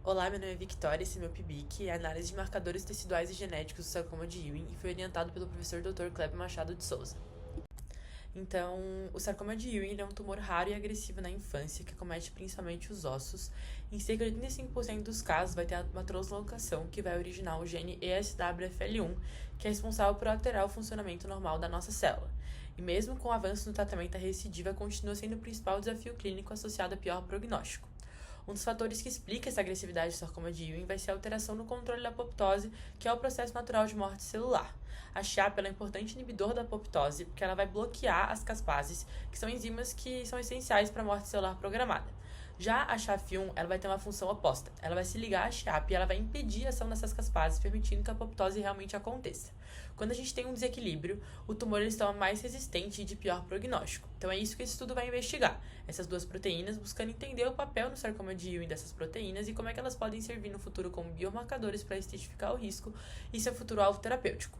Olá, meu nome é Victoria, esse é meu PIBIC, é análise de marcadores teciduais e genéticos do sarcoma de Ewing e foi orientado pelo professor Dr. Kleber Machado de Souza. Então, o sarcoma de Ewing é um tumor raro e agressivo na infância que acomete principalmente os ossos. Em cerca de 35% dos casos vai ter uma translocação que vai originar o gene ESWFL1, que é responsável por alterar o funcionamento normal da nossa célula. E mesmo com o avanço no tratamento, a recidiva continua sendo o principal desafio clínico associado a pior prognóstico. Um dos fatores que explica essa agressividade do sarcoma de Ewing vai ser a alteração no controle da apoptose, que é o processo natural de morte celular. A SHAP é um importante inibidor da apoptose, porque ela vai bloquear as caspases, que são enzimas que são essenciais para a morte celular programada. Já a SHAF1, ela vai ter uma função oposta. Ela vai se ligar à SHAP e ela vai impedir a ação dessas caspases, permitindo que a apoptose realmente aconteça. Quando a gente tem um desequilíbrio, o tumor ele se torna mais resistente e de pior prognóstico. Então é isso que esse estudo vai investigar. Essas duas proteínas, buscando entender o papel no sarcoma de Ewing dessas proteínas e como é que elas podem servir no futuro como biomarcadores para estratificar o risco e seu futuro alvo terapêutico.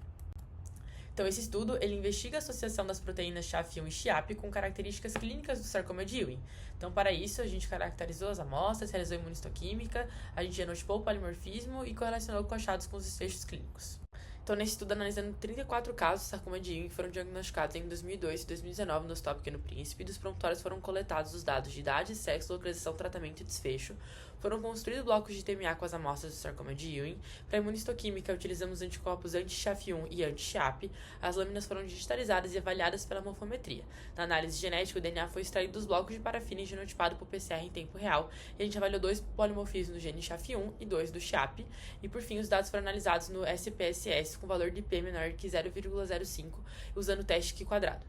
Então, esse estudo, ele investiga a associação das proteínas SHAF1 e SHIAP com características clínicas do sarcoma de Ewing. Então, para isso, a gente caracterizou as amostras, realizou imunistoquímica, a gente genotipou o polimorfismo e correlacionou com achados com os desfechos clínicos. Então, nesse estudo, analisando 34 casos de sarcoma de Ewing que foram diagnosticados em 2002 e 2019 no Hospital Pequeno Príncipe, e dos prontuários foram coletados os dados de idade, sexo, localização, tratamento e desfecho. Foram construídos blocos de TMA com as amostras do sarcoma de Ewing. Para a imunistoquímica, utilizamos anticorpos anti-SHAF1 e anti-SHAP. As lâminas foram digitalizadas e avaliadas pela morfometria. Na análise genética, o DNA foi extraído dos blocos de parafina e genotipado por PCR em tempo real. E a gente avaliou 2 polimorfismos do gene SHAF1 e 2 do SHAP. E, por fim, os dados foram analisados no SPSS com valor de P menor que 0,05, usando o teste Q quadrado.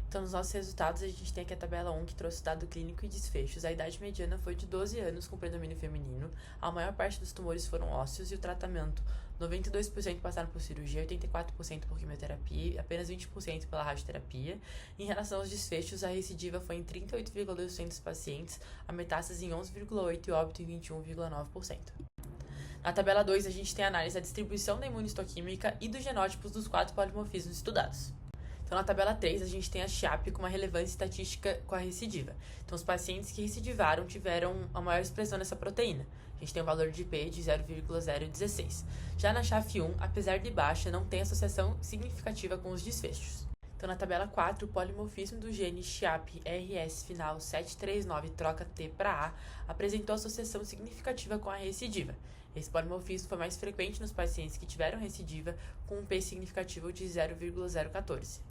Então, nos nossos resultados, a gente tem aqui a tabela 1, que trouxe dado clínico e desfechos. A idade mediana foi de 12 anos com predomínio feminino. A maior parte dos tumores foram ósseos e o tratamento, 92% passaram por cirurgia, 84% por quimioterapia e apenas 20% pela radioterapia. Em relação aos desfechos, a recidiva foi em 38,2% dos pacientes, a metástase em 11,8% e o óbito em 21,9%. Na tabela 2, a gente tem a análise da distribuição da imunistoquímica e dos genótipos dos 4 polimorfismos estudados. Então, na tabela 3, a gente tem a SHAP com uma relevância estatística com a recidiva. Então, os pacientes que recidivaram tiveram a maior expressão dessa proteína. A gente tem um valor de P de 0,016. Já na SHAF1, apesar de baixa, não tem associação significativa com os desfechos. Então, na tabela 4, o polimorfismo do gene SHAP RS final 739 troca T para A apresentou associação significativa com a recidiva. Esse polimorfismo foi mais frequente nos pacientes que tiveram recidiva, com um P significativo de 0,014.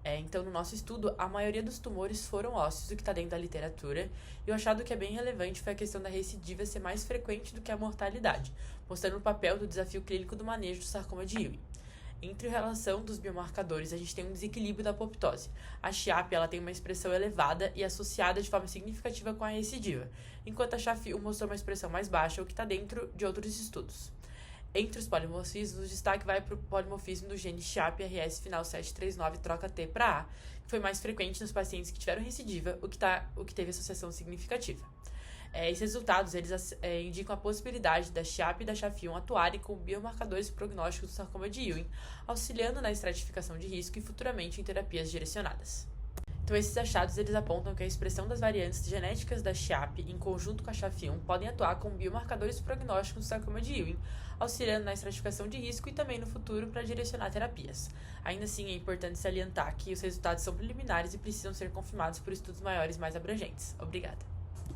Então, no nosso estudo, a maioria dos tumores foram ósseos, o que está dentro da literatura, e o achado que é bem relevante foi a questão da recidiva ser mais frequente do que a mortalidade, mostrando o papel do desafio clínico do manejo do sarcoma de Ewing. Entre a relação dos biomarcadores, a gente tem um desequilíbrio da apoptose. A SHAP ela tem uma expressão elevada e associada de forma significativa com a recidiva, enquanto a SHAF1 mostrou uma expressão mais baixa, o que está dentro de outros estudos. Entre os polimorfismos, o destaque vai para o polimorfismo do gene SHAP RS final 739 troca T para A, que foi mais frequente nos pacientes que tiveram recidiva, o que teve associação significativa. Esses resultados eles indicam a possibilidade da SHAP e da SHAF1 atuarem como biomarcadores prognósticos do sarcoma de Ewing, auxiliando na estratificação de risco e futuramente em terapias direcionadas. Então, esses achados eles apontam que a expressão das variantes genéticas da SHAP em conjunto com a SHAF1 podem atuar como biomarcadores prognósticos do sarcoma de Ewing, auxiliando na estratificação de risco e também no futuro para direcionar terapias. Ainda assim, é importante salientar que os resultados são preliminares e precisam ser confirmados por estudos maiores mais abrangentes. Obrigada.